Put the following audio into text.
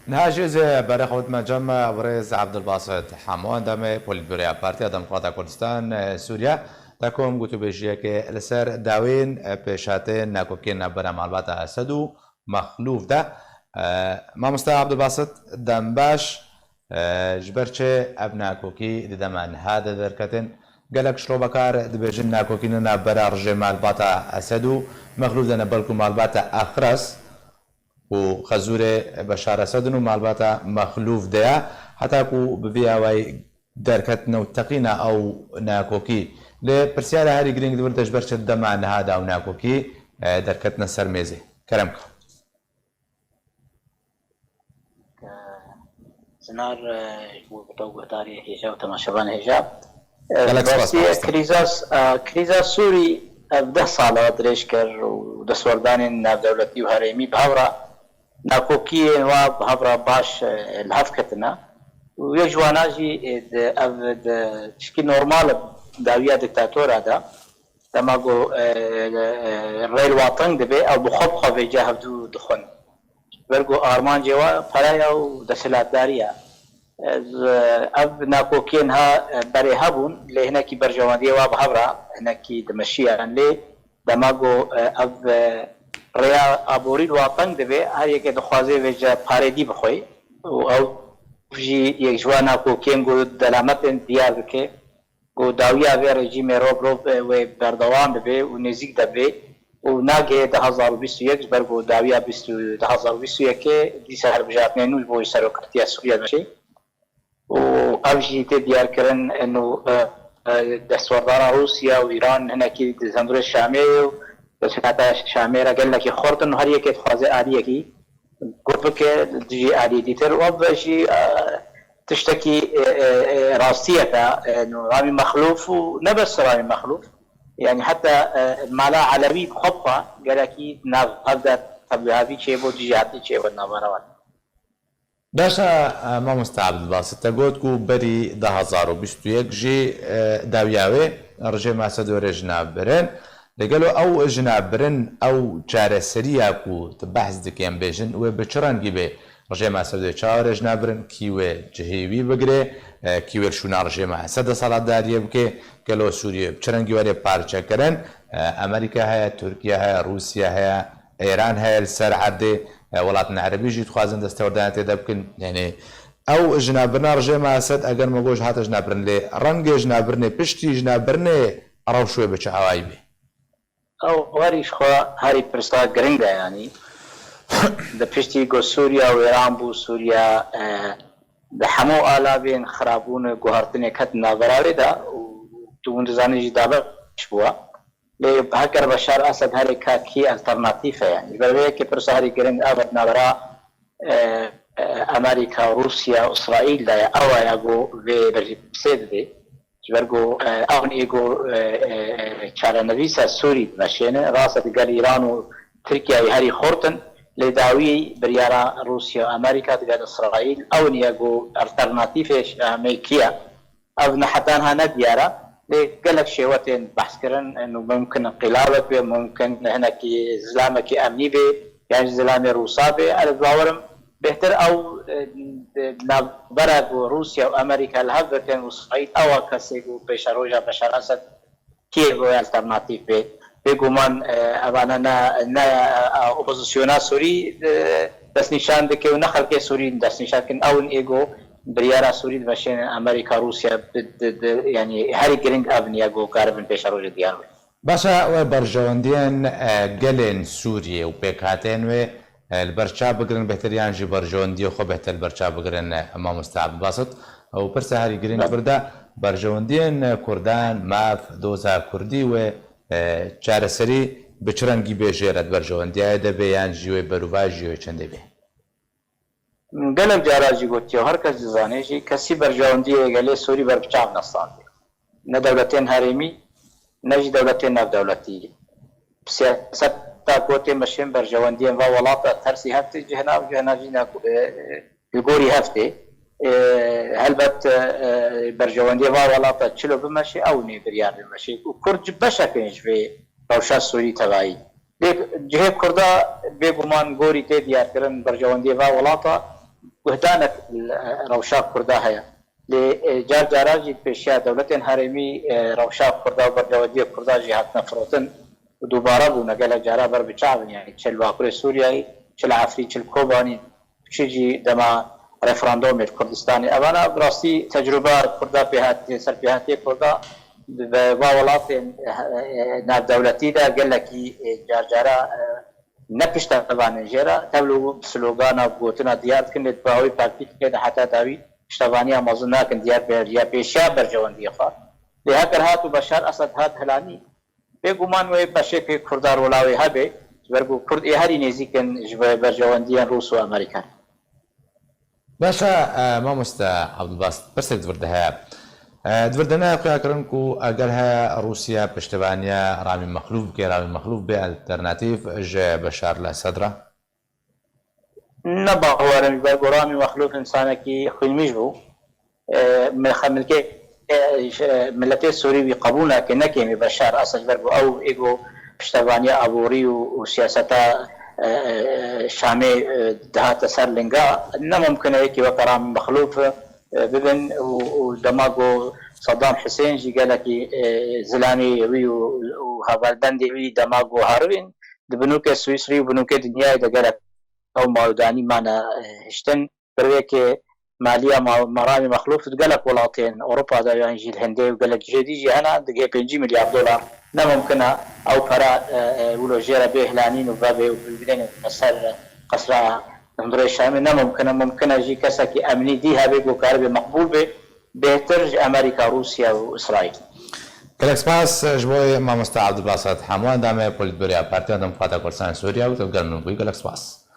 نهاجز برخوت مجمع برز عبد الباسط حموان دم بوليتبوريا بارتيا ديمقراطية كردستان سوريا تاكم قلتو بيجيك لسر داوين بشاتين ناكوكين برا معلومات اسدو مخلوف ده ما مستوى عبد الباسط دم باش جبرچه ابناكوكي ددمان هذا دركتن قالك شلو بكار دبيجن ناكوكين برا رجي معلومات اسدو مخلوف ده نبلكو معلومات اخرس و خزور بشار اسد و مالباتا مخلوف دیا حتی کو بویاوی درکت نو تقینا او ناکوکی ل پرسیار هری گرینگ دور تجبر شد دمع هذا او ناکوکی درکت نسر میزه کرم کو زنار بتوقع تاريخ هجاب تماشبان هجاب كريزا سوري بده صالة دريشكر ودسوردان ناب دولتي وهريمي بهورا ناكوكي نواب هبرا باش الهفكتنا ويجواناجي تشكي نورمال داوية دكتاتور هذا تماغو الرئي الوطن دبي او بخبخة في جاهب دو دخون برغو آرمان جوا فرايا ودسلات داريا اب ناكوكين ها بري هبون اللي هناكي برجوان ديوا بهبرا هناكي دمشيا لي دماغو اب ريا ابوري الوطن دبي هر يك دخوازي وجه پاردي بخوي او جي يجوانا كوكين گو دلامت ديار بك گو داويا و رژیم روب و بردوام دبي و نزيك دبي و ناگه 2021 برگو داويا 2021 دي سهر بجاتنا نوش بو سروكرتيا سوريا ماشي و اوجي ديار كرن انه دستوردار روسيا وايران هناكي زندور الشامي بس هذا شاميرا قال لك خورت انه هر يك تخازي عاديه كي قلت تجي عادي ديتر وبشي تشتكي راسيتها انه رامي مخلوف ونبس رامي مخلوف يعني حتى مالا علوي بخطه قال لك ناف هذا طب هذه شيء بو تجي عادي شيء والنظر باشا ما مستعبد الباسط تقولكو بري 2021 جي داوياوي رجي ما سدو رجنا برن لقالوا او جنابرن او چارەسەریە کو بحث دکەن بێژن و بچڕەنگی بێ ڕژێما سەودێ چاوەڕێ ژنابرن کیوێ جهێوی بگرێ کیوێ شونا ڕژێما سەدە سەڵاتداریە بکێ گەلۆ سووریە بچڕەنگی وەرێ پارچەکەرن ئەمریکا هەیە تورکیا هەیە رووسیا هەیە ئێران هەیە لەسەر عەردێ وڵاتن عەرەبیژی دخوازن دەستەوەردانە تێدا بکەن یعنی ئەو ژنابرنا ڕژێما سەد ئەگەر مەگۆژ هاتە ژنابرن لێ ڕەنگێ ژنابرنێ پشتی ژنابرنێ ڕەوشوێ بچ ئاوایی بێ او غريش خوا هاري برستا جرينجا يعني ده بشتي جو سوريا وإيران بو سوريا ده حمو آلابين خرابون جوهرتني كتنا براري ده وتون دزاني جدابة شبوا ليه بهكر بشار أسد هاري كاكي ألترناتيفة يعني بلوه كي برستا هاري جرينج آبت نابرا أمريكا روسيا إسرائيل ده أوا ياغو في برسيد دي برگو اون ایگو چارەنویسە سووری مەشێنە ڕاستە دەگەل ئیران و تورکیای هەری خۆرتن لێ داوی بریارە رووسیا و ئەمریکا دەگەل ئیسرائیل ئەو نیەگو ئەلتەرناتیڤێش ئەمریکیە ئەو نەحەتان هەنە دیارە لێ گەلک شێوەتێن بەحثکردن ئەنو ممکن انقلابێک بێ ممکن هەنێکی زلامێکی ئەمنی بێ یان زلامی رووسا بێ ئەرە باوەرم بهتر او برد روسيا وامريكا الهبتين واسرائيل او كسيغو بشروجا بشار اسد كيف هو الترناتيف بيقو من ابانا نا اوبوزيسيونا سوري دس نشان دكي ونخل كي سوري دس نشان كن او ايجو بريارا سوري ماشين امريكا روسيا يعني هاري جرينج افنياغو كاربن بشروجا ديالو باشا برجوندين قلن سوريا وبيكاتين و البرچا بگرن بهتریان جی برجوندی خو بهتر برچا بگرن ما مستعب باسط او پرسه هری گرین بردا برجوندین کردان ماف دوزا کردی و چارەسەری بچڕەنگی بێژێرەت برجوندی ده بیان جیو برووا جیو چنده بی گەلک جاراجی گوتیو هەر کەس دەزانێژی کەسی برجوندی گەلێ سووری بەربچاو نەستاندی نە دەوڵەتێن هەرێمی نەژی دەوڵەتێن ناودەوڵەتی سیاسەت تاكوتي مشين برجواندين وولاطة ترسي هفتي جهنا وجهنا الجوري هفتي هلبت برجواندين وولاطة تشلو بمشي أو نيبريار بمشي وكرج بشكنش في روشة سوري تبعي جهه كردا بێگومان گۆری تێ دیارکردن بەرژەوەندی ڤاوەڵاتە وهدانك روشا كردا هيا لجار جاراجي بيشيا دولة هرمي روشا كردا وبرجودية كردا جهات نفروتن ودوباره بونا قال جارا بر بچاو يعني چل واقع سوريا چل عفري چل كوباني شيجي دما ريفراندوم الكردستاني انا براسي تجربه كردا بهات سر بهات كردا بولات ناب دولتي دا قال لك جارجارا نكشت طبعا جرا تبلو سلوغانا بوتنا ديار كنت باوي بارتي كده حتى داوي اشتغانيا مازنا كن ديار بيريا بيشا برجوان ديخا لهكر هاتو بشار اسد هات هلاني بگومان و بشکل کردار ولاوی هبه برگو کرد هری نزیکن جبه برجواندیان روس و امریکا باشا مامۆستا عەبدولباست پرسێک دووردەهەیە دووردەنە قویاکردنکو ئەگەرها رووسیا پشتیوانیە ڕامی مەخلوف بکە ڕامی مەخلوف بێ ئەلتەرناتیڤ ژێ بەشار لە سەدرا نەباوەرم بەرگۆ ڕامی مەخلوف ئینسانێکی خوێنمیش بوو ملکێ ملتي السوري قبولنا كنكيمي بشار اسد بربو او ايجو پشتوانيا ابوري وسياستا شامي دهات سرلنگا ممكن هيك وكرام مخلوف ببن ودماغو صدام حسين جي قال لك زلامي وي وهابالبندي وي دماغو هاروين دبنوك سويسري وبنوك دنيا دا قال لك او ماوداني معنا هشتن بريك ماليه مرامي مخلوف تقلق ولاتين اوروبا دا يعني جي الهندي وقالك جديجي انا دقي 5 مليار دولار ممكن او برا ولوجيرا به لانين وبابي وبدين قصر قصر نمدر الشام ممكن جي كسكي امني دي هابي وكاربي مقبول به بهتر امريكا روسيا واسرائيل کلک سپاس جبوی مامۆستا عەبدولباست حەموان دامێ پۆلیتبیۆریا پارتیا دەموکراتە کوردستانی سووریا و تۆگەرم بووی کلک سپاس